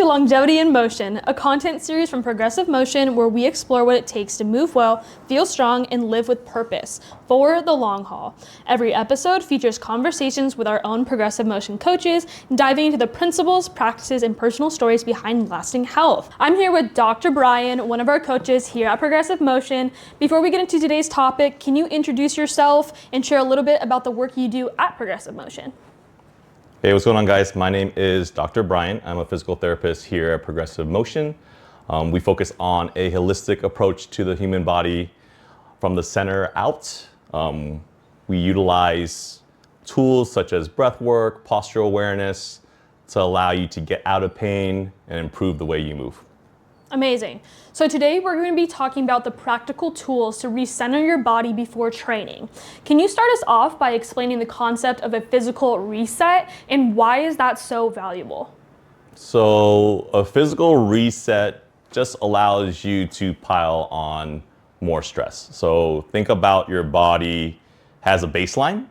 to Longevity in Motion, a content series from Progressive Motion where we explore what it takes to move well, feel strong, and live with purpose for the long haul. Every episode features conversations with our own Progressive Motion coaches, diving into the principles, practices, and personal stories behind lasting health. I'm here with Dr. Bryan, one of our coaches here at Progressive Motion. Before we get into today's topic, can you introduce yourself and share a little bit about the work you do at Progressive Motion? Hey, what's going on, guys? My name is Dr. Bryan. I'm a physical therapist here at Progressive Motion. We focus on a holistic approach to the human body from the center out. We utilize tools such as breathwork, postural awareness to allow you to get out of pain and improve the way you move. Amazing. So today we're going to be talking about the practical tools to recenter your body before training. Can you start us off by explaining the concept of a physical reset and why is that so valuable? So a physical reset just allows you to pile on more stress. So think about your body has a baseline,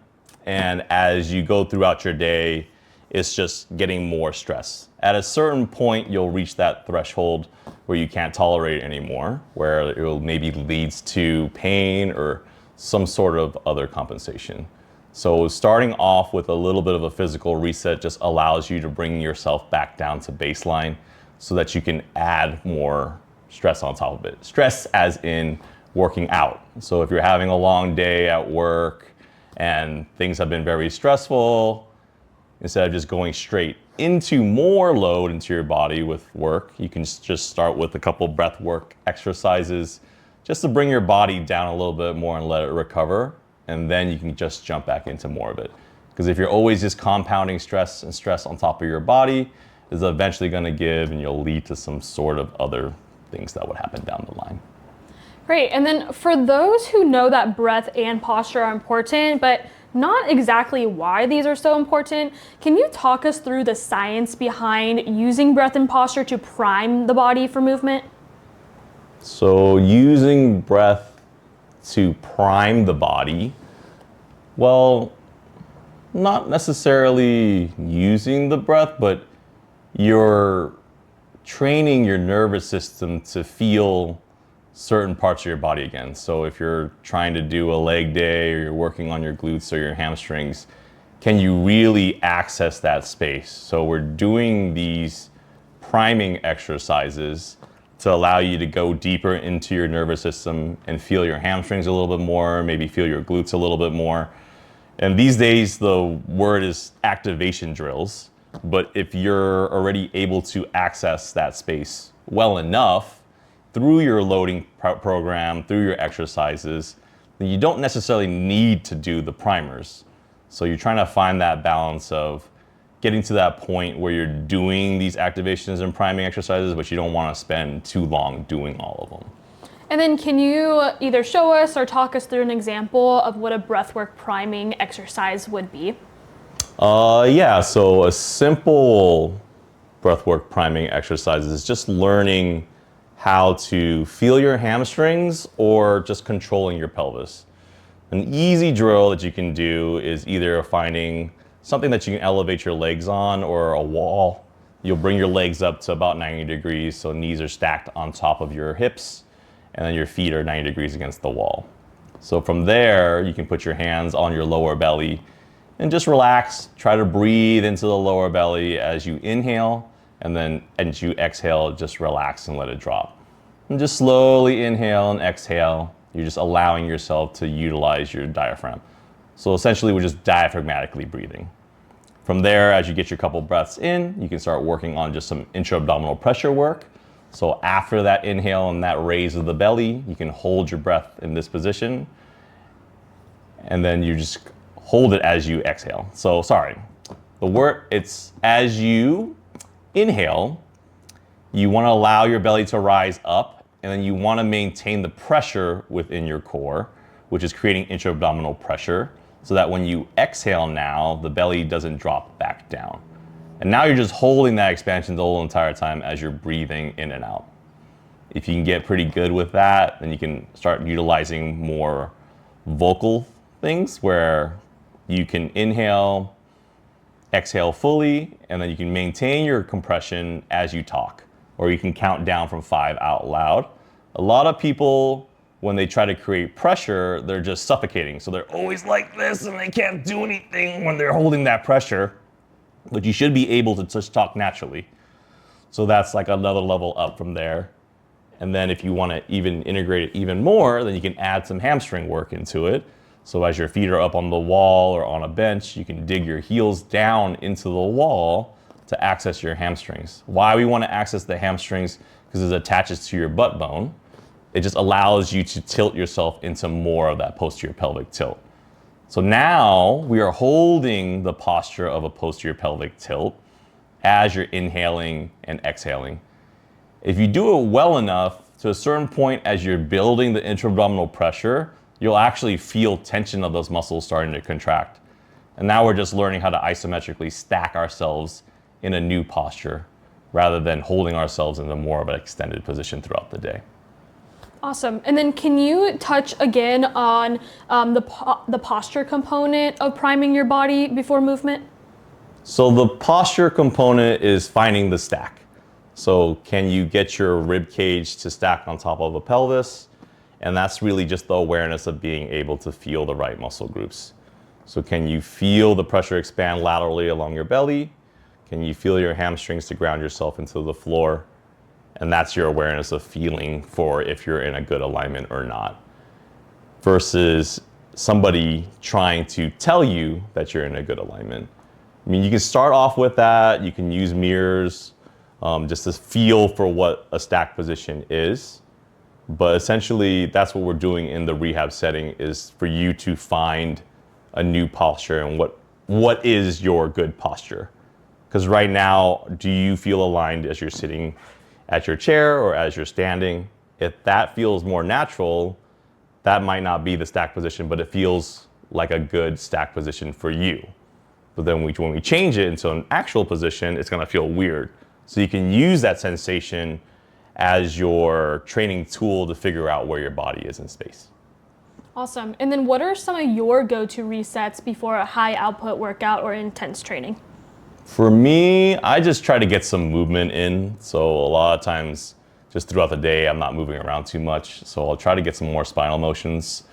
and as you go throughout your day, it's just getting more stress. At a certain point, you'll reach that threshold where you can't tolerate it anymore, where it will maybe leads to pain or some sort of other compensation. So starting off with a little bit of a physical reset just allows you to bring yourself back down to baseline so that you can add more stress on top of it. Stress as in working out. So if you're having a long day at work and things have been very stressful, instead of just going straight into more load into your body with work, you can just start with a couple breath work exercises just to bring your body down a little bit more and let it recover. And then you can just jump back into more of it. Because if you're always just compounding stress and stress on top of your body, it's eventually going to give and you'll lead to some sort of other things that would happen down the line. Great. And then for those who know that breath and posture are important, but not exactly why these are so important, can you talk us through the science behind using breath and posture to prime the body for movement? So using breath to prime the body, well, not necessarily using the breath, but you're training your nervous system to feel certain parts of your body again. So if you're trying to do a leg day or you're working on your glutes or your hamstrings, can you really access that space? So we're doing these priming exercises to allow you to go deeper into your nervous system and feel your hamstrings a little bit more, maybe feel your glutes a little bit more. And these days the word is activation drills, but if you're already able to access that space well enough through your loading program, through your exercises, then you don't necessarily need to do the primers. So you're trying to find that balance of getting to that point where you're doing these activations and priming exercises, but you don't want to spend too long doing all of them. And then can you either show us or talk us through an example of what a breathwork priming exercise would be? Yeah, so a simple breathwork priming exercise is just learning how to feel your hamstrings or just controlling your pelvis. An easy drill that you can do is either finding something that you can elevate your legs on or a wall. You'll bring your legs up to about 90 degrees, so knees are stacked on top of your hips, and then your feet are 90 degrees against the wall. So from there, you can put your hands on your lower belly and just relax. Try to breathe into the lower belly as you inhale, and then as you exhale, just relax and let it drop. And just slowly inhale and exhale. You're just allowing yourself to utilize your diaphragm. So essentially, we're just diaphragmatically breathing. From there, as you get your couple breaths in, you can start working on just some intra-abdominal pressure work. So after that inhale and that raise of the belly, you can hold your breath in this position. And then you just hold it as you exhale. So sorry, it's as you inhale, you want to allow your belly to rise up, and then you want to maintain the pressure within your core, which is creating intra-abdominal pressure, so that when you exhale now, the belly doesn't drop back down. And now you're just holding that expansion the whole entire time as you're breathing in and out. If you can get pretty good with that, then you can start utilizing more vocal things where you can inhale exhale fully, and then you can maintain your compression as you talk, or you can count down from 5 out loud. A lot of people, when they try to create pressure, they're just suffocating. So they're always like this and they can't do anything when they're holding that pressure. But you should be able to just talk naturally. So that's like another level up from there. And then if you want to even integrate it even more, then you can add some hamstring work into it. So as your feet are up on the wall or on a bench, you can dig your heels down into the wall to access your hamstrings. Why we want to access the hamstrings? Because it attaches to your butt bone. It just allows you to tilt yourself into more of that posterior pelvic tilt. So now we are holding the posture of a posterior pelvic tilt as you're inhaling and exhaling. If you do it well enough, to a certain point as you're building the intra-abdominal pressure, you'll actually feel tension of those muscles starting to contract. And now we're just learning how to isometrically stack ourselves in a new posture rather than holding ourselves in a more of an extended position throughout the day. Awesome. And then can you touch again on the posture component of priming your body before movement? So the posture component is finding the stack. So can you get your rib cage to stack on top of a pelvis? And that's really just the awareness of being able to feel the right muscle groups. So can you feel the pressure expand laterally along your belly? Can you feel your hamstrings to ground yourself into the floor? And that's your awareness of feeling for if you're in a good alignment or not. Versus somebody trying to tell you that you're in a good alignment. I mean, you can start off with that. You can use mirrors just to feel for what a stack position is. But essentially, that's what we're doing in the rehab setting, is for you to find a new posture and what is your good posture. Because right now, do you feel aligned as you're sitting at your chair or as you're standing? If that feels more natural, that might not be the stack position, but it feels like a good stack position for you. But then when we change it into an actual position, it's gonna feel weird. So you can use that sensation as your training tool to figure out where your body is in space. Awesome. And then what are some of your go-to resets before a high output workout or intense training? For me, I just try to get some movement in. So a lot of times just throughout the day, I'm not moving around too much. So I'll try to get some more spinal motions.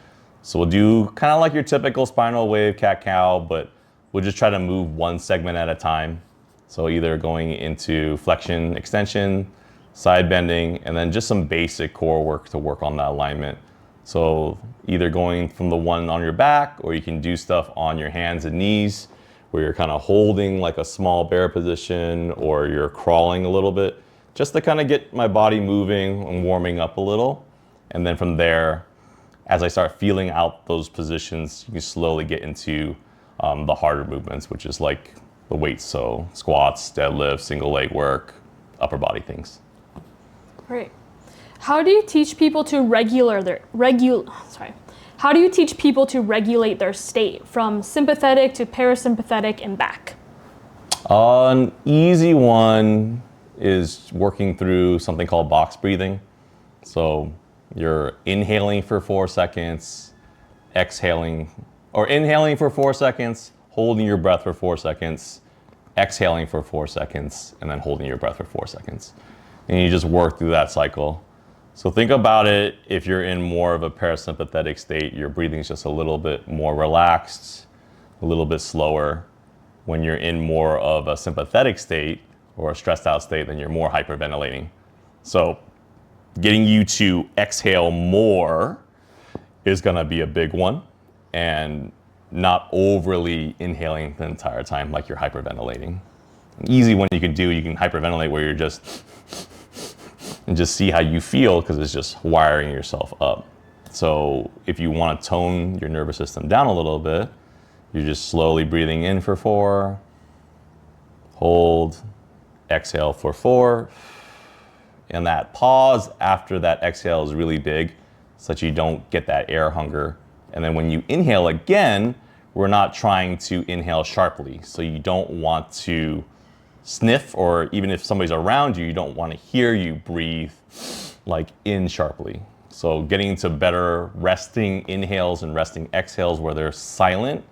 So we'll do kind of like your typical spinal wave, cat-cow, but we'll just try to move one segment at a time. So either going into flexion, extension, side bending, and then just some basic core work to work on that alignment. So either going from the one on your back, or you can do stuff on your hands and knees where you're kind of holding like a small bear position, or you're crawling a little bit, just to kind of get my body moving and warming up a little. And then from there, as I start feeling out those positions, you can slowly get into the harder movements, which is like the weights, so squats, deadlifts, single leg work, upper body things. Great. How do you teach people to regulate their state from sympathetic to parasympathetic and back? An easy one is working through something called box breathing. So you're inhaling for 4 seconds, exhaling, or inhaling for 4 seconds, holding your breath for 4 seconds, exhaling for 4 seconds, and then holding your breath for 4 seconds. And you just work through that cycle. So think about it, if you're in more of a parasympathetic state, your breathing is just a little bit more relaxed, a little bit slower. When you're in more of a sympathetic state or a stressed out state, then you're more hyperventilating. So getting you to exhale more is gonna be a big one, and not overly inhaling the entire time like you're hyperventilating. An easy one you can do, you can hyperventilate where you're just, and just see how you feel, because it's just wiring yourself up. So if you want to tone your nervous system down a little bit, you're just slowly breathing in for 4, hold, exhale for 4, and that pause after that exhale is really big so that you don't get that air hunger. And then when you inhale again, we're not trying to inhale sharply. So you don't want to sniff, or even if somebody's around you, you don't want to hear you breathe like in sharply. So getting into better resting inhales and resting exhales where they're silent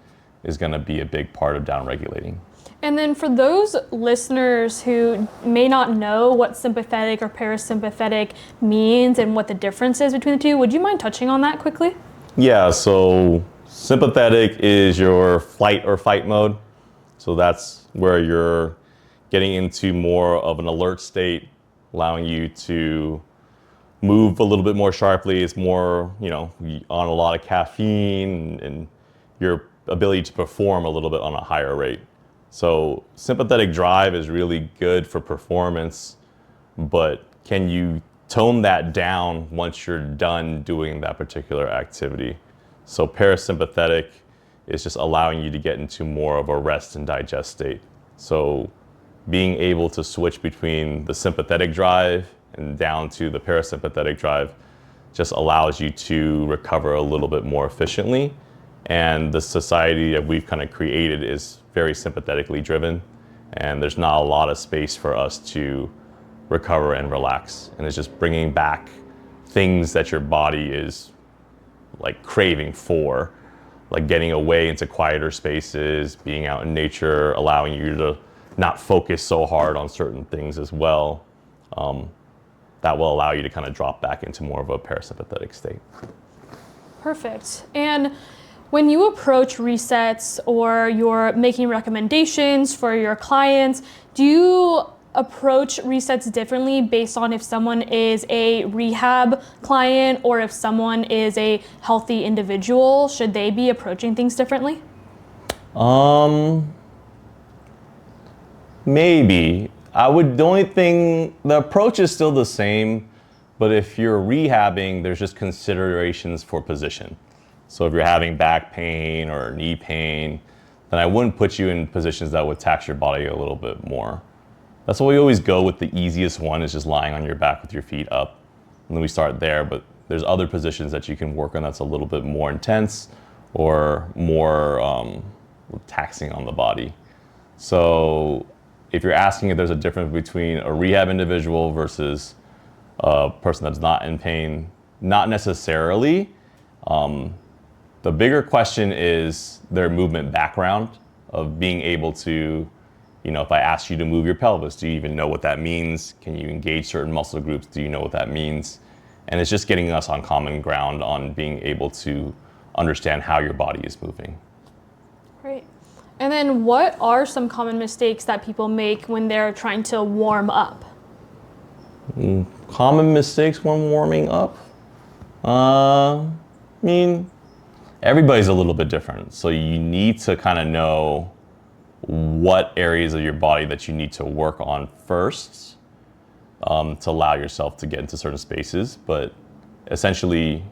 is going to be a big part of down regulating. And then for those listeners who may not know what sympathetic or parasympathetic means and what the difference is between the two, would you mind touching on that quickly? Yeah, so sympathetic is your flight or fight mode. So that's where you're getting into more of an alert state, allowing you to move a little bit more sharply. It's more, on a lot of caffeine and your ability to perform a little bit on a higher rate. So sympathetic drive is really good for performance, but can you tone that down once you're done doing that particular activity? So parasympathetic is just allowing you to get into more of a rest and digest state. So being able to switch between the sympathetic drive and down to the parasympathetic drive just allows you to recover a little bit more efficiently. And the society that we've kind of created is very sympathetically driven, and there's not a lot of space for us to recover and relax. And it's just bringing back things that your body is like craving for, like getting away into quieter spaces, being out in nature, allowing you to not focus so hard on certain things as well. That will allow you to kind of drop back into more of a parasympathetic state. Perfect. And when you approach resets or you're making recommendations for your clients, do you approach resets differently based on if someone is a rehab client or if someone is a healthy individual? Should they be approaching things differently? Maybe. The approach is still the same, but if you're rehabbing, there's just considerations for position. So if you're having back pain or knee pain, then I wouldn't put you in positions that would tax your body a little bit more. That's why we always go with the easiest one, is just lying on your back with your feet up. And then we start there, but there's other positions that you can work on that's a little bit more intense or more taxing on the body. So if you're asking if there's a difference between a rehab individual versus a person that's not in pain, not necessarily. The bigger question is their movement background of being able to, if I ask you to move your pelvis, do you even know what that means? Can you engage certain muscle groups? Do you know what that means? And it's just getting us on common ground on being able to understand how your body is moving. Great. And then what are some common mistakes that people make when they're trying to warm up? Common mistakes when warming up? Everybody's a little bit different. So you need to kind of know what areas of your body that you need to work on first to allow yourself to get into certain spaces. But essentially,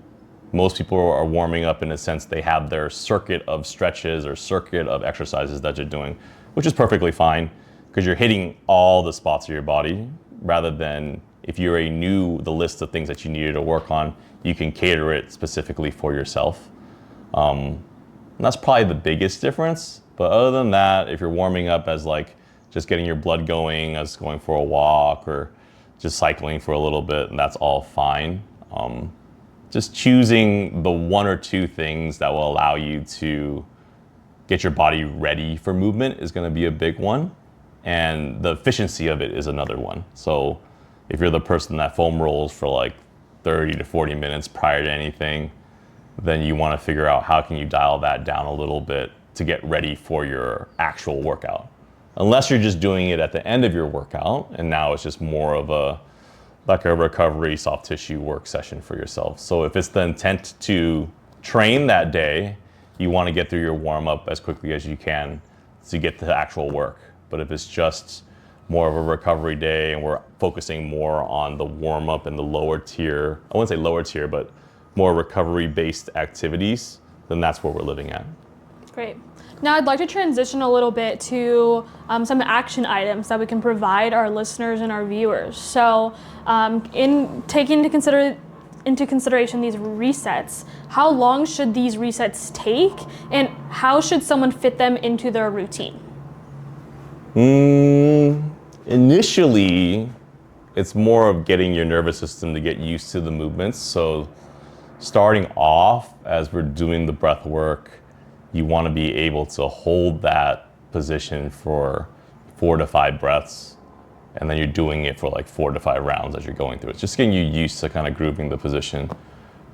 most people are warming up in a sense they have their circuit of stretches or circuit of exercises that you're doing, which is perfectly fine because you're hitting all the spots of your body, rather than if you already knew the list of things that you needed to work on, you can cater it specifically for yourself. And that's probably the biggest difference. But other than that, if you're warming up as like just getting your blood going, as going for a walk or just cycling for a little bit, and that's all fine. Just choosing the one or two things that will allow you to get your body ready for movement is going to be a big one. And the efficiency of it is another one. So if you're the person that foam rolls for like 30 to 40 minutes prior to anything, then you want to figure out how can you dial that down a little bit to get ready for your actual workout. Unless you're just doing it at the end of your workout, and now it's just more of a recovery soft tissue work session for yourself. So if it's the intent to train that day, you want to get through your warm up as quickly as you can to get to the actual work. But if it's just more of a recovery day and we're focusing more on the warm up and the lower tier, I wouldn't say lower tier, but more recovery based activities, then that's where we're living at. Great. Now I'd like to transition a little bit to some action items that we can provide our listeners and our viewers. So in taking into consideration these resets, how long should these resets take and how should someone fit them into their routine? Initially, it's more of getting your nervous system to get used to the movements. So starting off as we're doing the breath work, you want to be able to hold that position for 4 to 5 breaths, and then you're doing it for like 4 to 5 rounds as you're going through it. It's just getting you used to kind of grouping the position.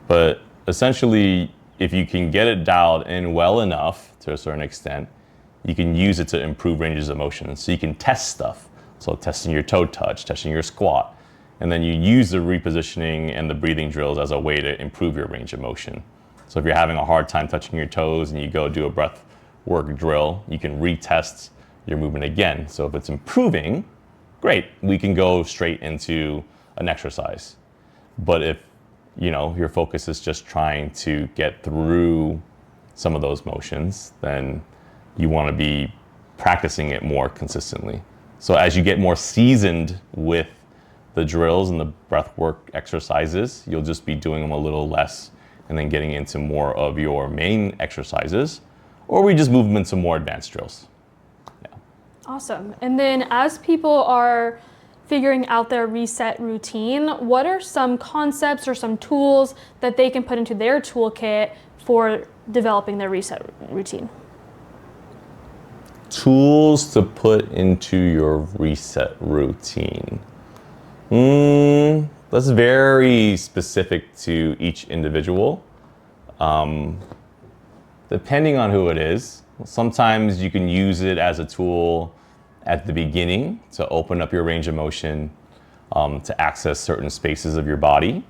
But essentially, if you can get it dialed in well enough to a certain extent, you can use it to improve ranges of motion. So you can test stuff. So testing your toe touch, testing your squat, and then you use the repositioning and the breathing drills as a way to improve your range of motion. So if you're having a hard time touching your toes and you go do a breath work drill, you can retest your movement again. So if it's improving, great, we can go straight into an exercise. But if your focus is just trying to get through some of those motions, then you want to be practicing it more consistently. So as you get more seasoned with the drills and the breath work exercises, you'll just be doing them a little less and then getting into more of your main exercises, or we just move them into more advanced drills. Yeah. Awesome. And then as people are figuring out their reset routine, what are some concepts or some tools that they can put into their toolkit for developing their reset routine? Tools to put into your reset routine. That's very specific to each individual. Depending on who it is, sometimes you can use it as a tool at the beginning to open up your range of motion, to access certain spaces of your body.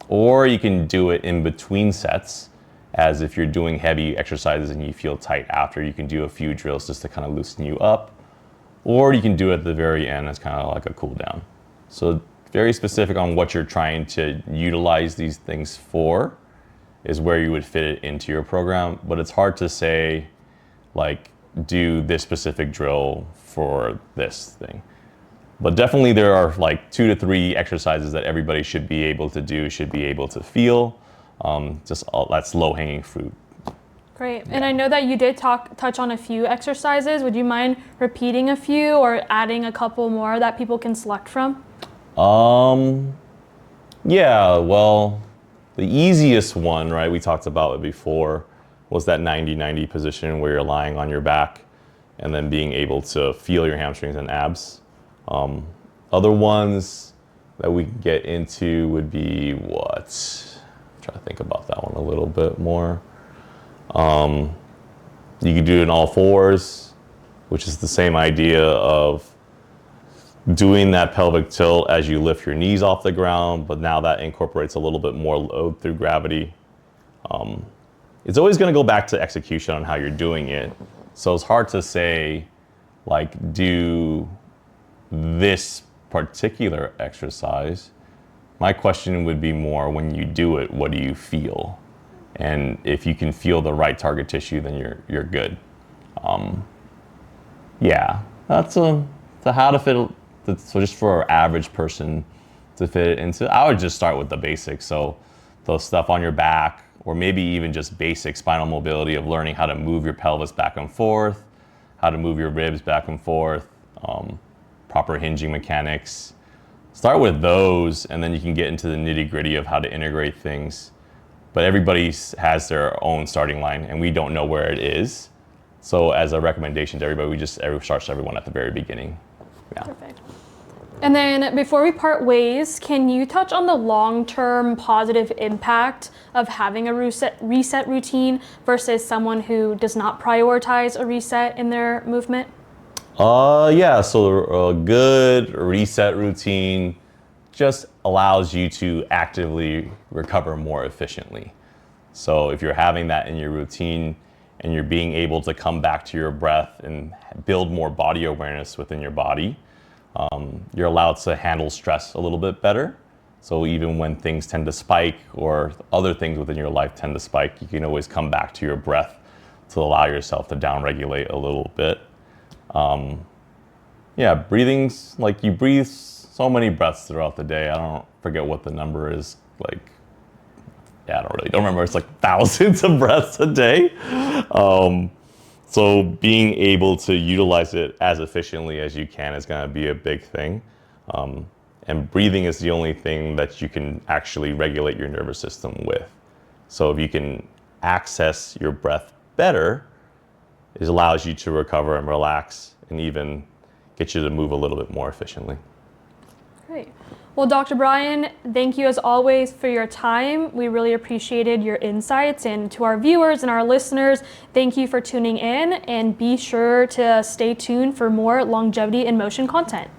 Or you can do it in between sets, as if you're doing heavy exercises and you feel tight after, you can do a few drills just to kind of loosen you up. Or you can do it at the very end as kind of like a cool down. So very specific on what you're trying to utilize these things for is where you would fit it into your program. But it's hard to say, like, do this specific drill for this thing. But definitely there are like 2 to 3 exercises that everybody should be able to do, should be able to feel. That's low-hanging fruit. Great. And I know that you did touch on a few exercises. Would you mind repeating a few or adding a couple more that people can select from? Yeah, well, the easiest one, right, we talked about it before, was that 90-90 position where you're lying on your back and then being able to feel your hamstrings and abs. Other ones that we can get into would be what? Try to think about that one a little bit more. You could do it in all fours, which is the same idea of doing that pelvic tilt as you lift your knees off the ground, but now that incorporates a little bit more load through gravity. It's always going to go back to execution on how you're doing it. So it's hard to say, like, do this particular exercise. My question would be more, when you do it, what do you feel? And if you can feel the right target tissue, then you're good. Yeah, that's how to fit. So just for an average person to fit it into, I would just start with the basics. So the stuff on your back, or maybe even just basic spinal mobility of learning how to move your pelvis back and forth, how to move your ribs back and forth, proper hinging mechanics. Start with those, and then you can get into the nitty-gritty of how to integrate things. But everybody has their own starting line, and we don't know where it is. So as a recommendation to everybody, we just starts everyone at the very beginning. Yeah. Perfect. And then before we part ways, can you touch on the long-term positive impact of having a reset routine versus someone who does not prioritize a reset in their movement? Yeah, so a good reset routine just allows you to actively recover more efficiently. So if you're having that in your routine and you're being able to come back to your breath and build more body awareness within your body, you're allowed to handle stress a little bit better. So even when things tend to spike or other things within your life tend to spike, you can always come back to your breath to allow yourself to downregulate a little bit. Yeah, breathing's like, you breathe so many breaths throughout the day. I don't forget what the number is. Like, yeah, I don't remember. It's like thousands of breaths a day. So being able to utilize it as efficiently as you can is going to be a big thing. And breathing is the only thing that you can actually regulate your nervous system with. So if you can access your breath better, it allows you to recover and relax and even get you to move a little bit more efficiently. Great. Well, Dr. Bryan, thank you as always for your time. We really appreciated your insights, and to our viewers and our listeners, thank you for tuning in, and be sure to stay tuned for more longevity in motion content.